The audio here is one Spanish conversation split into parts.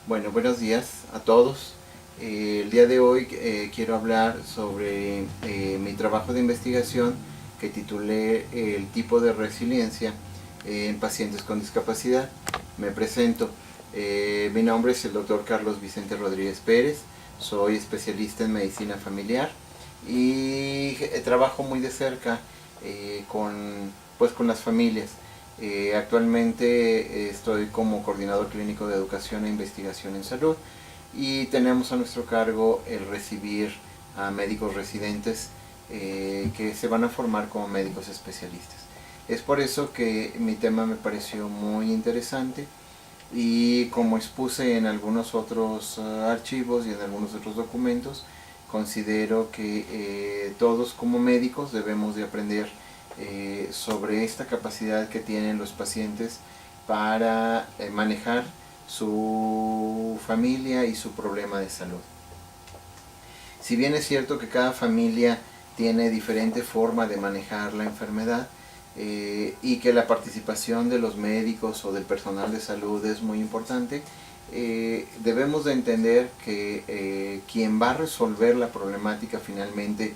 Bueno, buenos días a todos. El día de hoy quiero hablar sobre mi trabajo de investigación que titulé El tipo de resiliencia en pacientes con discapacidad. Me presento. Mi nombre es el doctor Carlos Vicente Rodríguez Pérez. Soy especialista en medicina familiar y trabajo muy de cerca con las familias. Actualmente estoy como coordinador clínico de educación e investigación en salud y tenemos a nuestro cargo el recibir a médicos residentes que se van a formar como médicos especialistas. Es por eso que mi tema me pareció muy interesante y como expuse en algunos otros archivos y en algunos otros documentos, considero que todos como médicos debemos de aprender sobre esta capacidad que tienen los pacientes para manejar su familia y su problema de salud. Si bien es cierto que cada familia tiene diferente forma de manejar la enfermedad y que la participación de los médicos o del personal de salud es muy importante, debemos de entender que quien va a resolver la problemática finalmente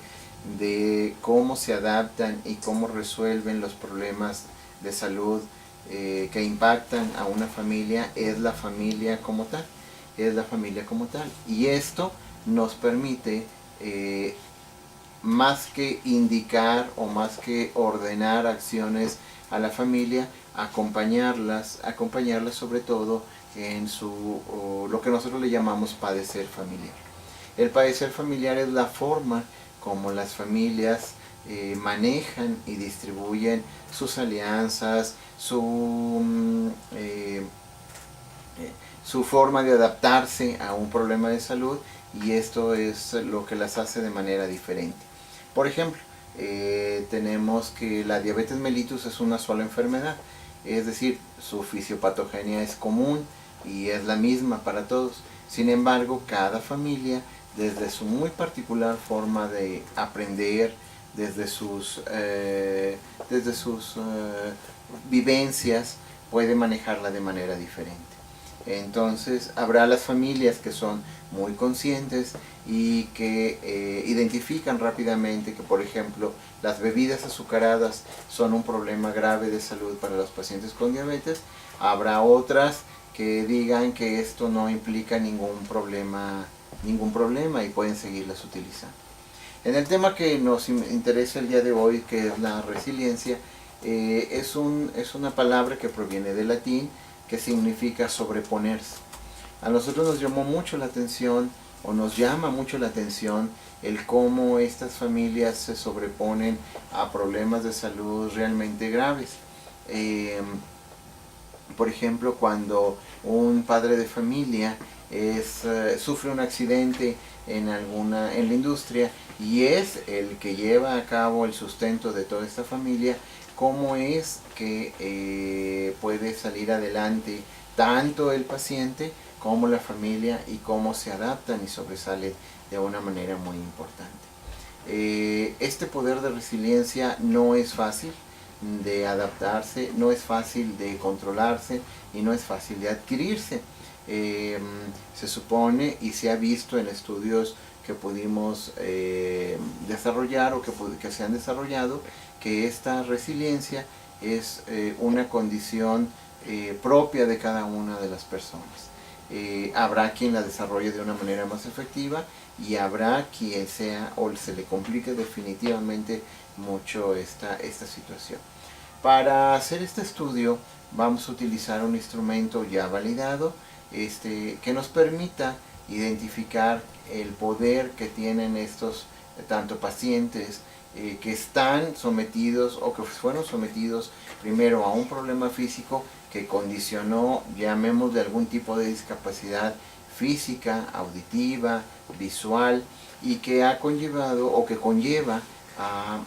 de cómo se adaptan y cómo resuelven los problemas de salud que impactan a una familia es la familia como tal, y esto nos permite más que indicar o más que ordenar acciones a la familia, acompañarlas sobre todo en lo que nosotros le llamamos padecer familiar. El padecer familiar es la forma como las familias manejan y distribuyen sus alianzas, su forma de adaptarse a un problema de salud, y esto es lo que las hace de manera diferente. Por ejemplo, tenemos que la diabetes mellitus es una sola enfermedad, es decir, su fisiopatogenia es común y es la misma para todos. Sin embargo, cada familia, desde su muy particular forma de aprender, desde sus vivencias, puede manejarla de manera diferente. Entonces habrá las familias que son muy conscientes y que identifican rápidamente que, por ejemplo, las bebidas azucaradas son un problema grave de salud para los pacientes con diabetes. Habrá otras que digan que esto no implica ningún problema y pueden seguirlas utilizando. En el tema que nos interesa el día de hoy, que es la resiliencia, es una palabra que proviene del latín, que significa sobreponerse. A nosotros nos llamó mucho la atención, o nos llama mucho la atención, el cómo estas familias se sobreponen a problemas de salud realmente graves. Por ejemplo, cuando un padre de familia sufre un accidente en la industria y es el que lleva a cabo el sustento de toda esta familia, cómo es que puede salir adelante tanto el paciente como la familia, y cómo se adaptan y sobresalen de una manera muy importante. Este poder de resiliencia no es fácil de adaptarse, no es fácil de controlarse y no es fácil de adquirirse. Se supone y se ha visto en estudios que pudimos desarrollar o que se han desarrollado, que esta resiliencia es una condición propia de cada una de las personas. Habrá quien la desarrolle de una manera más efectiva y habrá quien sea o se le complique definitivamente mucho esta situación. Para hacer este estudio vamos a utilizar un instrumento ya validado que nos permita identificar el poder que tienen estos tanto pacientes que están sometidos o que fueron sometidos primero a un problema físico que condicionó, llamémosle, algún tipo de discapacidad física, auditiva, visual, y que ha conllevado o que conlleva a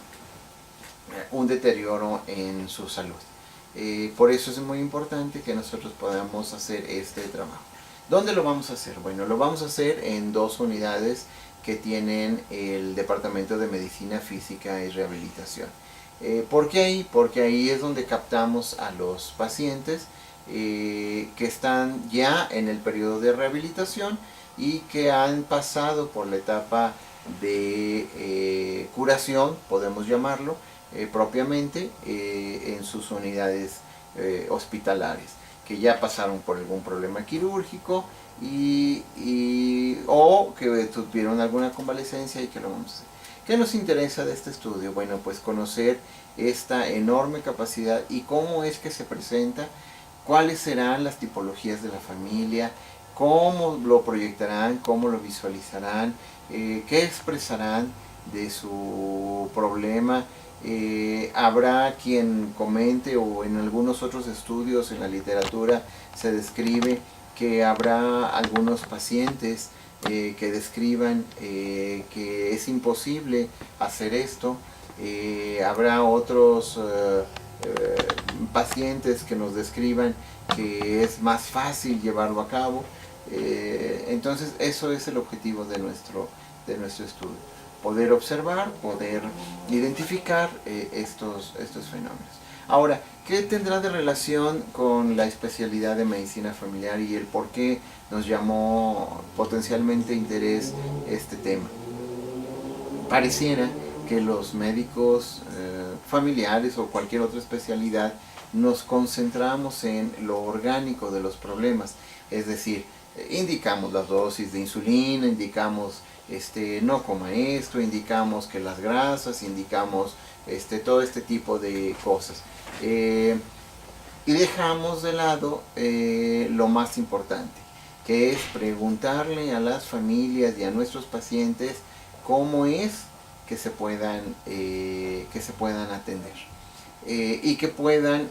un deterioro en su salud. Por eso es muy importante que nosotros podamos hacer este trabajo. ¿Dónde lo vamos a hacer? Bueno, lo vamos a hacer en dos unidades que tienen el Departamento de Medicina Física y Rehabilitación. ¿Por qué ahí? Porque ahí es donde captamos a los pacientes que están ya en el periodo de rehabilitación y que han pasado por la etapa de curación, podemos llamarlo, propiamente en sus unidades hospitalarias, que ya pasaron por algún problema quirúrgico o que tuvieron alguna convalecencia y que lo vamos a hacer. ¿Qué nos interesa de este estudio? Bueno, pues conocer esta enorme capacidad y cómo es que se presenta, cuáles serán las tipologías de la familia, cómo lo proyectarán, cómo lo visualizarán, qué expresarán de su problema. Habrá quien comente, o en algunos otros estudios en la literatura se describe que habrá algunos pacientes que describan que es imposible hacer esto. Habrá otros pacientes que nos describan que es más fácil llevarlo a cabo. Entonces eso es el objetivo de nuestro estudio: poder observar, poder identificar estos fenómenos. Ahora, ¿qué tendrá de relación con la especialidad de medicina familiar y el por qué nos llamó potencialmente interés este tema? Pareciera que los médicos familiares o cualquier otra especialidad nos concentramos en lo orgánico de los problemas, es decir, indicamos las dosis de insulina, indicamos no coma esto, indicamos que las grasas, indicamos todo este tipo de cosas. Y dejamos de lado lo más importante, que es preguntarle a las familias y a nuestros pacientes cómo es que se puedan atender y que puedan,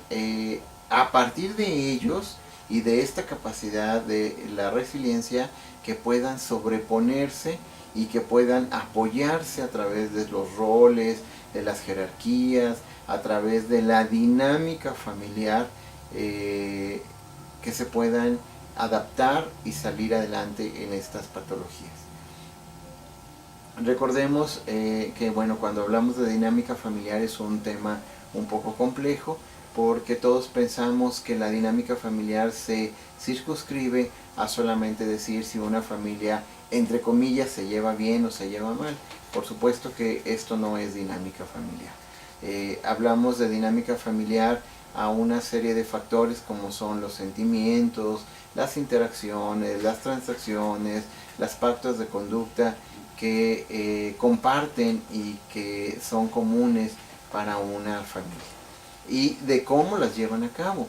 a partir de ellos y de esta capacidad de la resiliencia, que puedan sobreponerse y que puedan apoyarse a través de los roles, de las jerarquías, a través de la dinámica familiar, que se puedan adaptar y salir adelante en estas patologías. Recordemos que bueno, cuando hablamos de dinámica familiar es un tema un poco complejo, porque todos pensamos que la dinámica familiar se circunscribe a solamente decir si una familia, entre comillas, se lleva bien o se lleva mal. Por supuesto que esto no es dinámica familiar. Hablamos de dinámica familiar a una serie de factores como son los sentimientos, las interacciones, las transacciones, las pautas de conducta que comparten y que son comunes para una familia, y de cómo las llevan a cabo.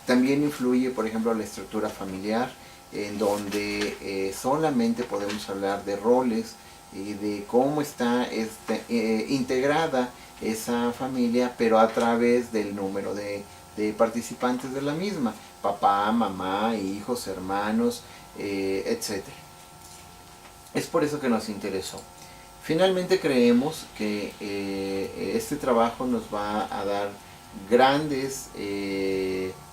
También influye, por ejemplo, la estructura familiar, en donde solamente podemos hablar de roles y de cómo está integrada esa familia, pero a través del número de participantes de la misma: papá, mamá, hijos, hermanos, etc. Es por eso que nos interesó. Finalmente creemos que este trabajo nos va a dar grandes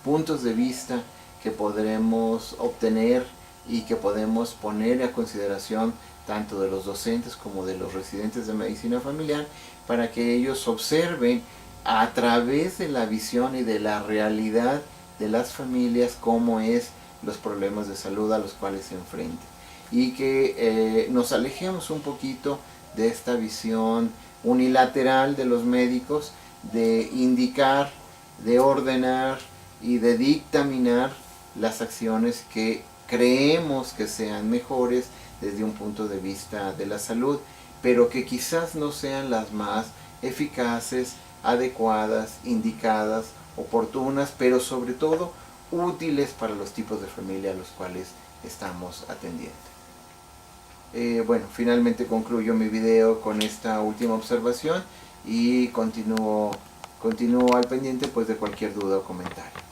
puntos de vista que podremos obtener y que podemos poner a consideración tanto de los docentes como de los residentes de medicina familiar, para que ellos observen a través de la visión y de la realidad de las familias cómo es los problemas de salud a los cuales se enfrentan, y que nos alejemos un poquito de esta visión unilateral de los médicos de indicar, de ordenar y de dictaminar las acciones que creemos que sean mejores desde un punto de vista de la salud, pero que quizás no sean las más eficaces, adecuadas, indicadas, oportunas, pero sobre todo útiles para los tipos de familia a los cuales estamos atendiendo. Bueno, finalmente concluyo mi video con esta última observación y continúo al pendiente pues de cualquier duda o comentario.